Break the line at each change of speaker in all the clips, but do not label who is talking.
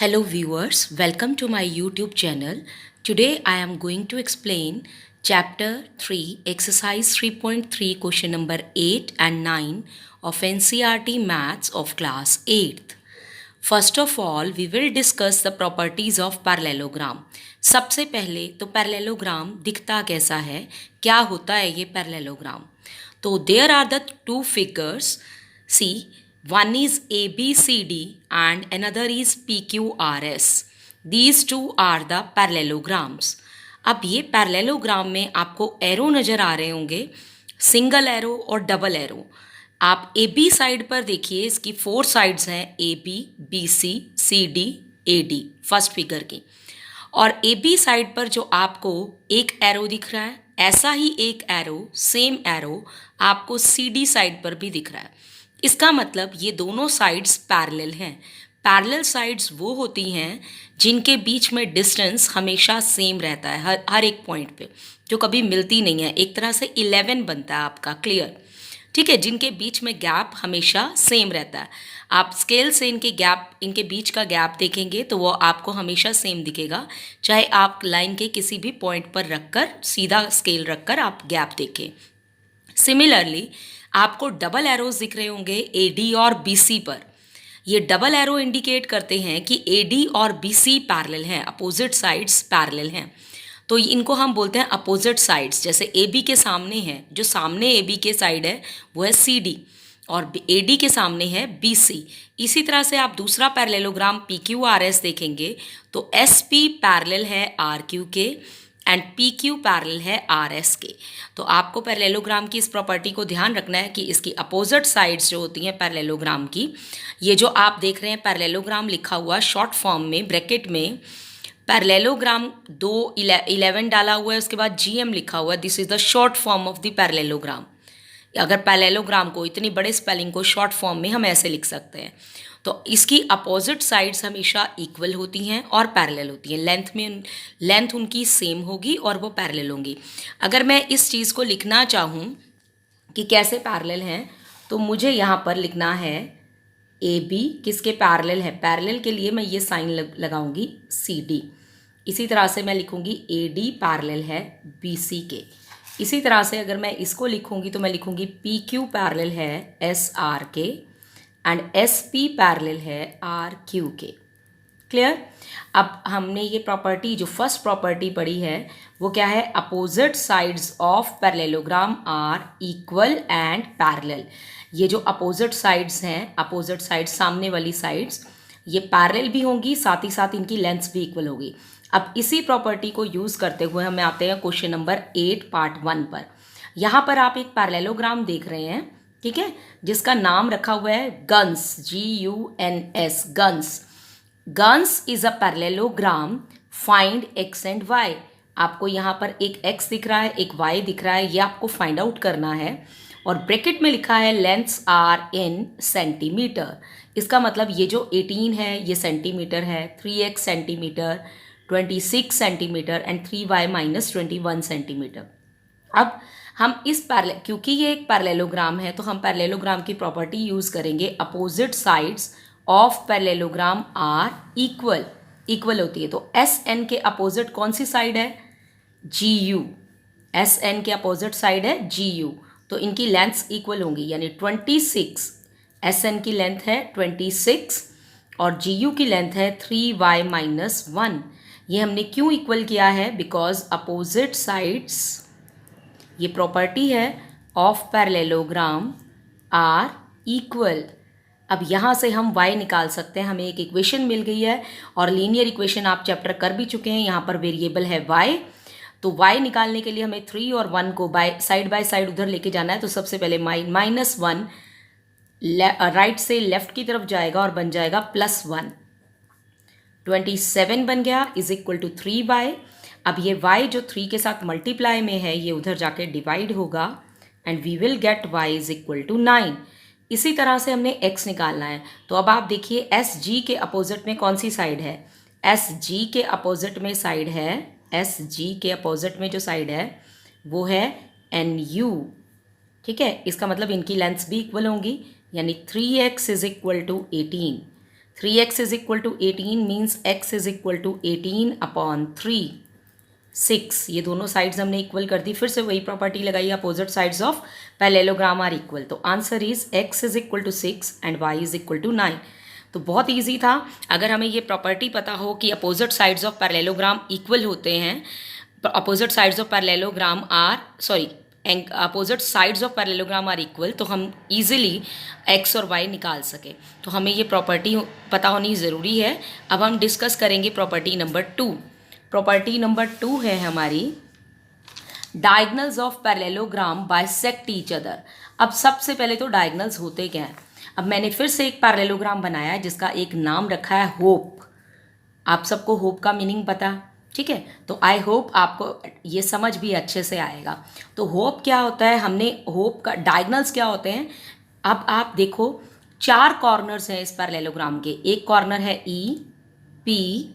Hello viewers, welcome to my YouTube channel. Today I am going to explain chapter 3 exercise 3.3 question number 8 and 9 of NCERT maths of class 8th. First of all we will discuss the properties of parallelogram. सबसे पहले तो parallelogram दिखता कैसा है, क्या होता है ये पैरेललोग्राम. तो there are the two figures. See, one is ABCD and another is PQRS. These two are the parallelograms. अब ये पैरेललोग्राम में आपको एरो नज़र आ रहे होंगे, सिंगल एरो और डबल एरो. आप ए बी साइड पर देखिए, इसकी 4 साइड्स हैं, A B, B C, C D, A D first figure की. और ए बी साइड पर जो आपको एक एरो दिख रहा है, ऐसा ही एक एरो, सेम एरो आपको सी डी साइड पर भी दिख रहा है. इसका मतलब ये दोनों साइड्स पैरेलल हैं. पैरेलल साइड्स वो होती हैं जिनके बीच में डिस्टेंस हमेशा सेम रहता है हर एक पॉइंट पे, जो कभी मिलती नहीं है. एक तरह से 11 बनता है आपका, क्लियर, ठीक है, जिनके बीच में गैप हमेशा सेम रहता है. आप स्केल से इनके बीच का गैप देखेंगे तो वो आपको हमेशा सेम दिखेगा, चाहे आप लाइन के किसी भी पॉइंट पर रखकर, सीधा स्केल रखकर आप गैप देखें. सिमिलरली आपको डबल एरोज दिख रहे होंगे ए डी और बी सी पर. ये डबल एरो इंडिकेट करते हैं कि ए डी और बी सी पैरेलल हैं, अपोजिट साइड्स पैरेलल हैं. तो इनको हम बोलते हैं अपोजिट साइड्स. जैसे ए बी के सामने है, जो सामने ए बी के साइड है वो है सी डी, और ए डी के सामने है बी सी. इसी तरह से आप दूसरा parallelogram P Q R S देखेंगे तो एस पी पैरेलल है आर क्यू के एंड पी क्यू पैरेलल है आर एस के. तो आपको पैरेललोग्राम की इस प्रॉपर्टी को ध्यान रखना है कि इसकी अपोजिट साइड्स जो होती हैं पैरेललोग्राम की, ये जो आप देख रहे हैं पैरेललोग्राम लिखा हुआ शॉर्ट फॉर्म में ब्रैकेट में, पैरेललोग्राम 11 डाला हुआ है, उसके बाद GM लिखा हुआ है. This is the short form of the parallelogram. अगर पैरेललोग्राम को, इतनी बड़े स्पेलिंग को शॉर्ट फॉर्म में हम ऐसे लिख सकते हैं. तो इसकी अपोजिट साइड्स हमेशा इक्वल होती हैं और पैरेलल होती हैं. लेंथ उनकी सेम होगी और वो पैरेलल होंगी. अगर मैं इस चीज़ को लिखना चाहूँ कि कैसे पैरेलल हैं, तो मुझे यहाँ पर लिखना है ए बी किसके पैरेलल है. पैरेलल के लिए मैं ये साइन लगाऊंगी सी डी. इसी तरह से मैं लिखूंगी ए डी पैरेलल है बी सी के. इसी तरह से अगर मैं इसको लिखूंगी तो मैं लिखूंगी पी क्यू पैरेलल है एस आर के एंड एस पी पैरेलल है आर क्यू के. क्लियर. अब हमने ये प्रॉपर्टी, जो फर्स्ट प्रॉपर्टी पढ़ी है, वो क्या है, opposite sides of parallelogram are equal and parallel. ये जो अपोजिट साइड्स हैं, अपोजिट साइड्स सामने वाली साइड्स, ये पैरेलल भी होंगी, साथ ही साथ इनकी लेंथ्स भी इक्वल होगी. अब इसी प्रॉपर्टी को यूज़ करते हुए हमें आते हैं क्वेश्चन नंबर 8 पार्ट 1 पर. यहाँ पर आप एक पैरेललोग्राम देख रहे हैं, ठीक है, जिसका नाम रखा हुआ है guns, GUNS, guns. Guns is a parallelogram, find x and y. आपको यहाँ पर एक x दिख रहा है, एक y दिख रहा है, ये आपको फाइंड आउट करना है. और ब्रैकेट में लिखा है लेंथ्स आर इन सेंटीमीटर. इसका मतलब ये जो 18 है ये सेंटीमीटर है, 3x centimetre, 26 centimetre and 3y minus 21 centimetre. अब हम इस क्योंकि ये एक पैरेललोग्राम है तो हम पैरेललोग्राम की प्रॉपर्टी यूज़ करेंगे. Opposite sides of parallelogram are equal होती है. तो एस एन के अपोजिट कौन सी साइड है, जी यू. एस एन के अपोजिट साइड है जी यू. तो इनकी लेंथ्स इक्वल होंगी, यानी 26, एस एन की लेंथ है 26 और जी यू की लेंथ है 3y माइनस 1. ये हमने क्यों इक्वल किया है, बिकॉज अपोजिट साइड्स, ये प्रॉपर्टी है ऑफ पैरेललोग्राम आर इक्वल. अब यहाँ से हम y निकाल सकते हैं, हमें एक इक्वेशन मिल गई है और लीनियर इक्वेशन आप चैप्टर कर भी चुके हैं. यहाँ पर वेरिएबल है y, तो y निकालने के लिए हमें 3 और 1 को साइड बाय साइड उधर लेके जाना है. तो सबसे पहले -1 राइट से लेफ्ट की तरफ जाएगा और बन जाएगा +1. 27 बन गया इज इक्वल टू 3y. अब ये y जो 3 के साथ मल्टीप्लाई में है ये उधर जाके डिवाइड होगा and we will get y is equal to 9. इसी तरह से हमने x निकालना है. तो अब आप देखिए एस जी के अपोजिट में कौन सी साइड है, एस जी के अपोजिट में साइड है, एस जी के अपोजिट में जो साइड है वो है एन यू. ठीक है, इसका मतलब इनकी लेंथ्स भी इक्वल होंगी, यानी 3x is equal to 18. 3x is equal to 18 means x is equal to 18/3। 6, ये दोनों साइड्स हमने इक्वल कर दी। फिर से वही प्रॉपर्टी लगाई, opposite sides of parallelogram are equal. तो answer is x is equal to 6 and y is equal to 9। तो बहुत ईजी था। अगर हमें ये प्रॉपर्टी पता हो कि opposite sides of parallelogram equal होते हैं, opposite sides of parallelogram are opposite sides of parallelogram are equal, तो हम इजीली x और y निकाल सके। तो हमें ये प्रॉपर्टी पता होनी ज़रूरी है। अब हम डिस्कस करेंगे प्रॉपर्टी नंबर 2। प्रॉपर्टी नंबर 2 है हमारी diagonals of parallelogram bisect each other. अब सबसे पहले तो डायगनल्स होते क्या हैं। अब मैंने फिर से एक पैरेललोग्राम बनाया है जिसका एक नाम रखा है होप। आप सबको होप का मीनिंग पता, ठीक है? तो आई होप आपको ये समझ भी अच्छे से आएगा। तो होप क्या होता है, हमने होप का डायगनल्स क्या होते हैं। अब आप देखो 4 कॉर्नर्स हैं इस पैरेललोग्राम के। एक कॉर्नर है ई पी,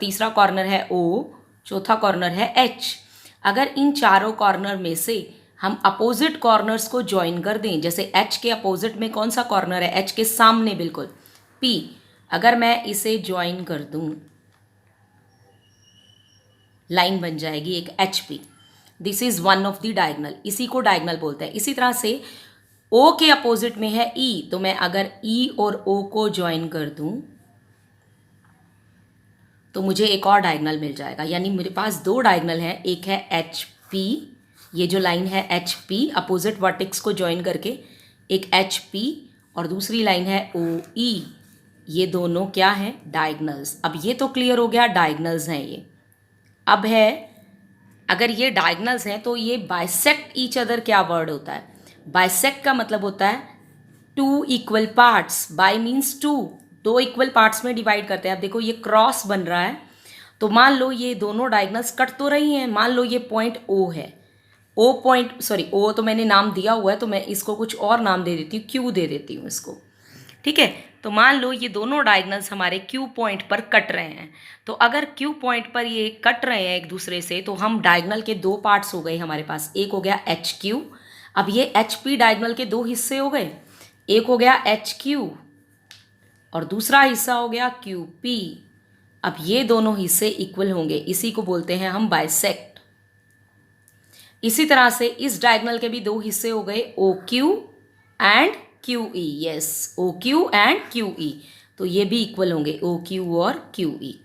तीसरा कॉर्नर है ओ, चौथा कॉर्नर है एच। अगर इन चारों कॉर्नर में से हम अपोजिट कॉर्नर्स को ज्वाइन कर दें, जैसे एच के अपोजिट में कौन सा कॉर्नर है, एच के सामने बिल्कुल पी, अगर मैं इसे ज्वाइन कर दूं, लाइन बन जाएगी एक H P. This is one of the diagonal, इसी को डायगनल बोलते हैं। इसी तरह से ओ के अपोजिट में है ई, तो मैं अगर ई और ओ को ज्वाइन कर दूं तो मुझे एक और डायगनल मिल जाएगा। यानी मेरे पास 2 डायगनल हैं, एक है एच पी, ये जो लाइन है एच पी अपोजिट वर्टेक्स को ज्वाइन करके, एक एच पी, और दूसरी लाइन है ओ ई। ये दोनों क्या हैं, डायगनल्स। अब ये तो क्लियर हो गया, डायगनल्स हैं ये। अब है, अगर ये डायगनल्स हैं तो ये बाइसेक्ट ईच अदर क्या वर्ड होता है। बाइसेक्ट का मतलब होता है 2 equal parts. By means 2 equal parts में डिवाइड करते हैं। अब देखो ये क्रॉस बन रहा है, तो मान लो ये दोनों डायगनल्स कट तो रही हैं। मान लो ये पॉइंट ओ है, ओ तो मैंने नाम दिया हुआ है, तो मैं इसको कुछ और नाम दे देती हूँ, क्यू दे देती हूँ इसको, ठीक है? तो मान लो ये दोनों डायगनल्स हमारे क्यू पॉइंट पर कट रहे हैं। तो अगर क्यू पॉइंट पर ये कट रहे हैं एक दूसरे से, तो हम डायगनल के 2 पार्ट्स हो गए हमारे पास। एक हो गया एच क्यू, अब ये एच पी डायगनल के 2 हिस्से हो गए। एक हो गया एच क्यू और दूसरा हिस्सा हो गया क्यू पी। अब ये दोनों हिस्से इक्वल होंगे, इसी को बोलते हैं हम बाइसेक्ट। इसी तरह से इस डायगनल के भी 2 हिस्से हो गए, O Q and Q E. Yes, O Q and Q E, तो ये भी इक्वल होंगे, ओ क्यू और क्यू ई।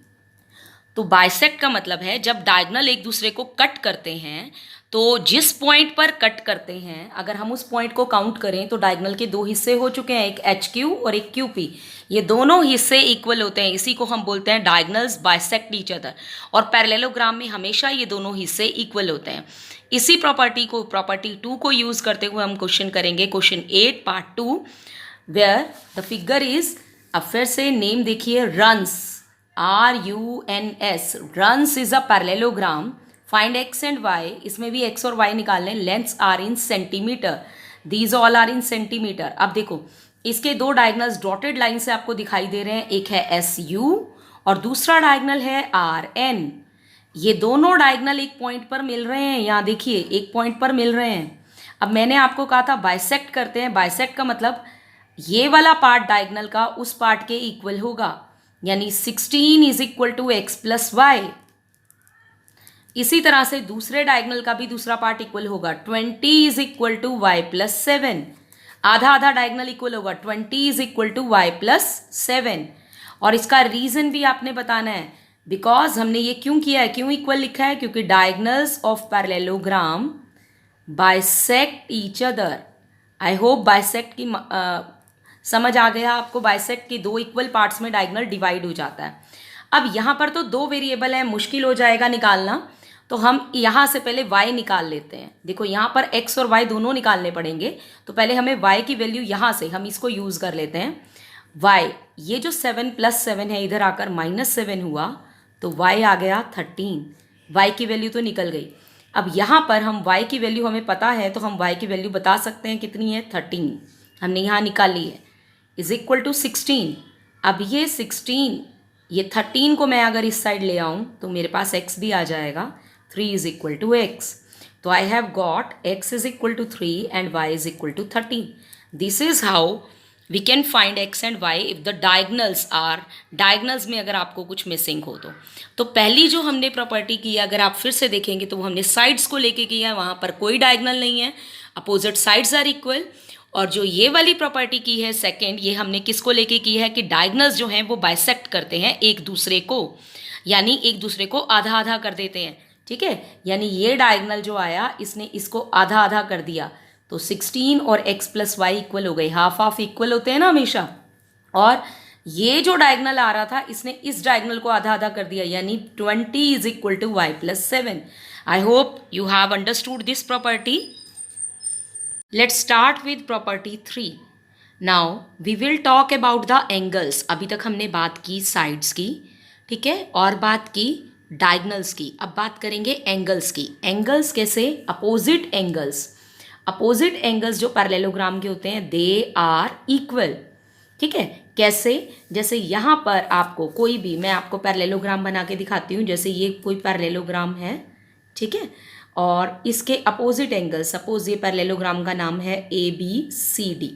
तो बाइसेक्ट का मतलब है जब डायगनल एक दूसरे को कट करते हैं, तो जिस पॉइंट पर कट करते हैं, अगर हम उस पॉइंट को काउंट करें तो डायगनल के 2 हिस्से हो चुके हैं, एक एच क्यू और एक क्यू पी। ये दोनों हिस्से इक्वल होते हैं, इसी को हम बोलते हैं डायगनल्स बाइसेक्ट ईच अदर। और पैरेललोग्राम में हमेशा ये दोनों हिस्से इक्वल होते हैं। इसी प्रॉपर्टी 2 को यूज करते हुए हम क्वेश्चन करेंगे, question 8 part 2, where the figure is, अब फिर से नेम देखिए, runs, RUNS, runs is a parallelogram, find x and y, इसमें भी x और y निकालने, lengths are in centimetre, these all are in centimetre. अब देखो इसके 2 डायगनल्स डॉटेड लाइन से आपको दिखाई दे रहे हैं, एक है SU और दूसरा डायगनल है RN। ये दोनों डायगनल एक पॉइंट पर मिल रहे हैं, यहाँ देखिए एक पॉइंट पर मिल रहे हैं। अब मैंने आपको कहा था बाइसेक्ट करते हैं, बाइसेक्ट का मतलब ये वाला पार्ट डायगनल का उस पार्ट के इक्वल होगा, यानी 16 is equal to x plus Y. इसी तरह से दूसरे डायगनल का भी दूसरा पार्ट इक्वल होगा, 20 is equal to Y plus 7। आधा आधा डायगनल इक्वल होगा, 20 is equal to Y plus 7। और इसका रीजन भी आपने बताना है, बिकॉज हमने ये क्यों किया है, क्यों इक्वल लिखा है, क्योंकि diagonals of parallelogram bisect each other. I hope bisect की समझ आ गया आपको। बाइसेक्ट के 2 इक्वल पार्ट्स में डायगनल डिवाइड हो जाता है। अब यहाँ पर तो 2 वेरिएबल है, मुश्किल हो जाएगा निकालना, तो हम यहाँ से पहले y निकाल लेते हैं। देखो यहाँ पर x और y दोनों निकालने पड़ेंगे, तो पहले हमें y की वैल्यू यहाँ से हम इसको यूज़ कर लेते हैं। y, ये जो 7 + 7 है इधर आकर -7 हुआ, तो y आ गया 13। y की वैल्यू तो निकल गई। अब यहाँ पर हम y की वैल्यू हमें पता है, तो हम y की वैल्यू बता सकते हैं कितनी है, 13 हमने यहाँ निकाली है, इज इक्वल टू 16। अब ये 16, ये 13 को मैं अगर इस साइड ले आऊँ तो मेरे पास x भी आ जाएगा, 3 इज इक्वल टू x। तो I have got x is equal to 3 and y is equal to 13। This is how we can find X and Y if the diagonals में अगर आपको कुछ मिसिंग हो तो पहली जो हमने प्रॉपर्टी की है, अगर आप फिर से देखेंगे तो वो हमने साइड्स को लेके किया है, वहाँ पर कोई डायगनल नहीं है, अपोजिट साइड्स आर इक्वल। और जो ये वाली प्रॉपर्टी की है सेकेंड, ये हमने किसको लेके की है कि डायगनल्स जो हैं वो बाइसेक्ट करते हैं एक दूसरे को, यानी एक दूसरे को आधा आधा कर देते हैं, ठीक है। यानी ये डायगनल जो आया इसने इसको आधा आधा कर दिया, तो 16 और x प्लस वाई इक्वल हो गए, हाफ हाफ इक्वल होते हैं ना हमेशा। और ये जो डायगनल आ रहा था इसने इस डायगनल को आधा आधा कर दिया, यानी 20 is equal to Y plus 7। I hope you have understood this property. Let's start with property 3। Now we will talk about the angles. अभी तक हमने बात की साइड्स की, ठीक है, और बात की डायगनल्स की। अब बात करेंगे एंगल्स की। एंगल्स कैसे? Opposite angles. अपोजिट एंगल्स जो पैरेललोग्राम के होते हैं दे आर इक्वल, ठीक है। कैसे? जैसे यहाँ पर आपको कोई भी, मैं आपको पैरेललोग्राम बना के दिखाती हूँ। जैसे ये कोई पैरेललोग्राम है, ठीक है, और इसके अपोजिट एंगल, सपोज ये पैरेललोग्राम का नाम है ABCD।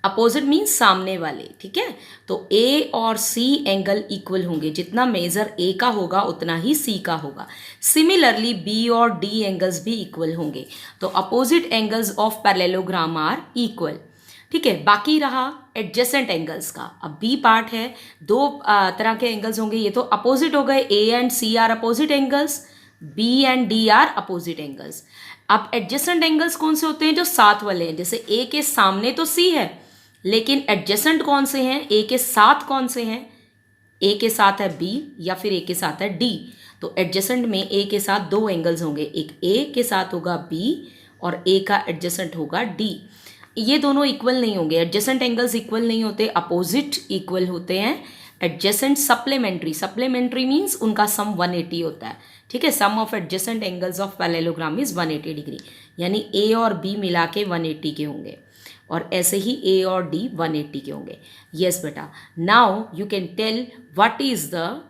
अपोजिट मीन्स सामने वाले, ठीक है। तो A और C एंगल इक्वल होंगे, जितना मेजर A का होगा उतना ही C का होगा। सिमिलरली B और D एंगल्स भी इक्वल होंगे। तो opposite angles of parallelogram are equal, ठीक है। बाकी रहा एडजेसेंट एंगल्स का। अब B पार्ट है, दो तरह के एंगल्स होंगे, ये तो अपोजिट हो गए, A and C are opposite angles, B and D are opposite angles. अब एडजेसेंट एंगल्स कौन से होते हैं? जो साथ वाले हैं। जैसे A के सामने तो C है, लेकिन एडजेसेंट कौन से हैं? A के साथ कौन से हैं? A के साथ है B या फिर A के साथ है D। तो एडजेसेंट में A के साथ दो एंगल्स होंगे, एक A के साथ होगा B और A का एडजेसेंट होगा D। ये दोनों इक्वल नहीं होंगे, एडजेसेंट एंगल्स इक्वल नहीं होते, अपोजिट इक्वल होते हैं। एडजेसेंट सप्लीमेंट्री मीन्स उनका सम 180 होता है, ठीक है। Sum of adjacent angles of parallelogram is 180 degree, यानी A और B मिला के 180 के होंगे, और ऐसे ही A और D 180 के होंगे। यस बेटा, now you can tell what is the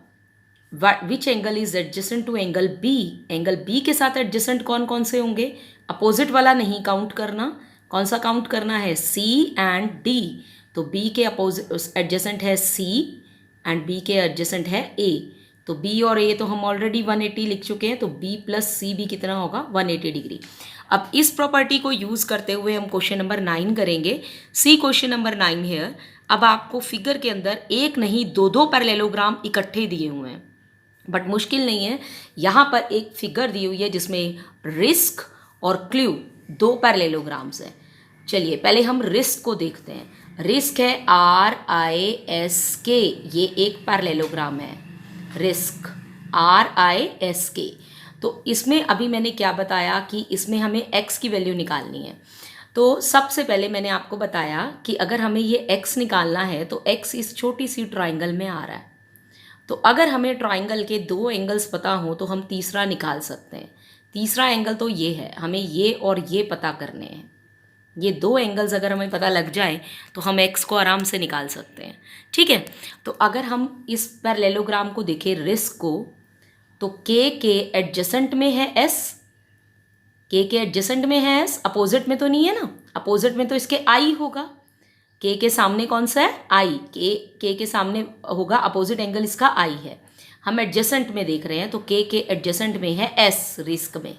which angle is adjacent to angle B। Angle B के साथ एडजेसेंट कौन कौन से होंगे? अपोजिट वाला नहीं काउंट करना, कौन सा काउंट करना है? C and D। तो B के अपोजिट एडजेसेंट है C एंड B के एडजेसेंट है A। तो B और A तो हम ऑलरेडी 180 लिख चुके हैं, तो B प्लस C भी कितना होगा? 180 डिग्री। अब इस प्रॉपर्टी को यूज़ करते हुए हम क्वेश्चन नंबर 9 करेंगे। सी क्वेश्चन नंबर 9 है। अब आपको फिगर के अंदर एक नहीं दो पैरेललोग्राम इकट्ठे दिए हुए हैं, बट मुश्किल नहीं है। यहाँ पर एक फिगर दी हुई है जिसमें रिस्क और क्ल्यू दो पैरेललोग्राम्स हैं। चलिए पहले हम रिस्क को देखते हैं। रिस्क है RISK, ये एक पैरेललोग्राम है। Risk RISK। तो इसमें अभी मैंने क्या बताया कि इसमें हमें x की वैल्यू निकालनी है। तो सबसे पहले मैंने आपको बताया कि अगर हमें ये x निकालना है तो x इस छोटी सी ट्राइंगल में आ रहा है। तो अगर हमें ट्राइंगल के दो एंगल्स पता हो तो हम तीसरा निकाल सकते हैं। तीसरा एंगल तो ये है, हमें ये और ये पता करने हैं। ये दो एंगल्स अगर हमें पता लग जाए तो हम x को आराम से निकाल सकते हैं, ठीक है। तो अगर हम इस पैरेललोग्राम को देखें, रिस्क को, तो K के एडजेसेंट में है S, K के एडजेसेंट में है S, अपोजिट में तो नहीं है ना। अपोजिट में तो इसके I होगा। K के सामने कौन सा है? I। K के सामने होगा, अपोजिट एंगल इसका I है। हम एडजेसेंट में देख रहे हैं तो K के एडजेसेंट में है S रिस्क में,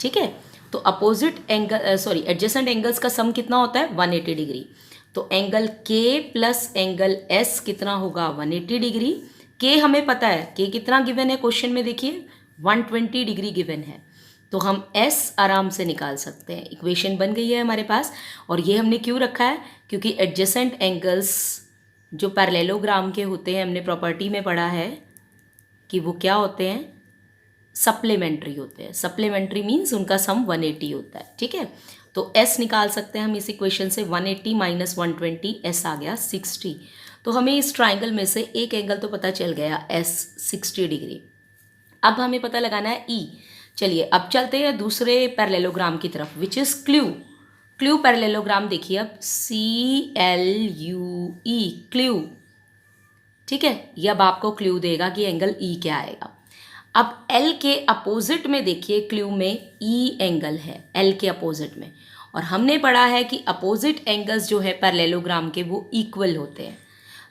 ठीक है। तो अपोजिट एंगल एडजेसेंट एंगल्स का सम कितना होता है? 180 डिग्री। तो angle K plus angle S कितना होगा? 180 डिग्री। K हमें पता है, K कितना गिवन है क्वेश्चन में, देखिए 120 डिग्री गिवन है। तो हम S आराम से निकाल सकते हैं। इक्वेशन बन गई है हमारे पास। और ये हमने क्यों रखा है? क्योंकि एडजेसेंट एंगल्स जो पैरेललोग्राम के होते हैं, हमने प्रॉपर्टी में पढ़ा है कि वो क्या होते हैं? सप्लीमेंट्री होते हैं। सप्लीमेंट्री मीन्स उनका सम 180 होता है, ठीक है। तो S निकाल सकते हैं हम इस इक्वेशन से। 180 माइनस 120, S आ गया 60। तो हमें इस ट्राइंगल में से एक एंगल तो पता चल गया S 60 डिग्री। अब हमें पता लगाना है E। चलिए अब चलते हैं दूसरे पैरेललोग्राम की तरफ, which is clue. Clue parallelogram देखिए अब, CLUE क्ल्यू, ठीक है। ये अब आपको क्ल्यू देगा कि एंगल E क्या आएगा। अब L के अपोजिट में देखिए, क्ल्यू में E एंगल है L के अपोजिट में, और हमने पढ़ा है कि अपोजिट एंगल्स जो है पैरेललोग्राम के वो इक्वल होते हैं।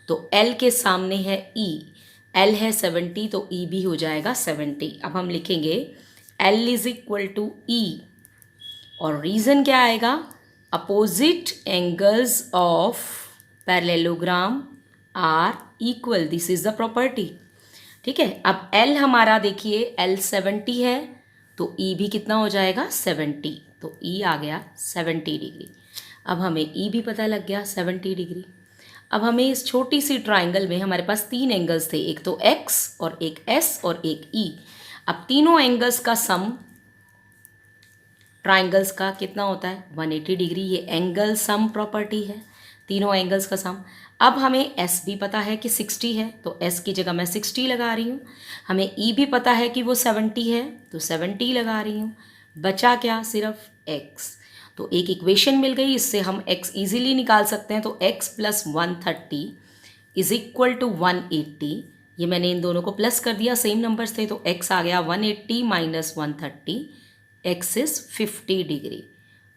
तो L के सामने है E, L है 70 तो E भी हो जाएगा 70। अब हम लिखेंगे L is equal to E और रीज़न क्या आएगा, opposite angles of parallelogram are equal, this is the property. ठीक है, अब L हमारा देखिए L 70 है तो E भी कितना हो जाएगा 70, तो E आ गया 70 डिग्री। अब हमें E भी पता लग गया 70 डिग्री। अब हमें इस छोटी सी ट्राइंगल में हमारे पास 3 एंगल्स थे, एक तो X और एक S और एक E। अब तीनों एंगल्स का सम ट्राइंगल्स का कितना होता है 180 डिग्री, ये एंगल सम प्रॉपर्टी है, तीनों एंगल्स का सम। अब हमें S भी पता है कि 60 है तो S की जगह मैं 60 लगा रही हूँ। हमें E भी पता है कि वो 70 है तो 70 लगा रही हूँ। बचा क्या, सिर्फ X। तो एक इक्वेशन मिल गई, इससे हम X इजीली निकाल सकते हैं। तो X plus 130 is equal to 180, ये मैंने इन दोनों को प्लस कर दिया, सेम नंबर्स थे तो X आ गया 180 माइनस 130, X इज 50 डिग्री।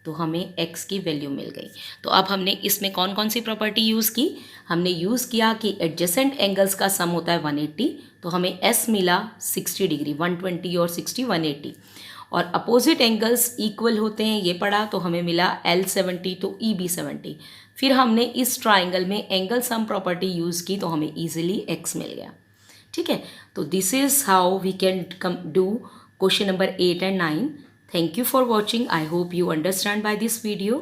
तो हमें X की वैल्यू मिल गई। तो अब हमने इसमें कौन कौन सी प्रॉपर्टी यूज़ की, हमने यूज़ किया कि एडजेसेंट एंगल्स का सम होता है 180, तो हमें S मिला 60 डिग्री, 120 और 60 180, और अपोजिट एंगल्स इक्वल होते हैं ये पढ़ा, तो हमें मिला L 70 तो E भी 70। फिर हमने इस ट्राइंगल में एंगल सम प्रॉपर्टी यूज़ की तो हमें ईजिली X मिल गया। ठीक है, तो this is how we can do question number 8 and 9. Thank you for watching. I hope you understand by this video.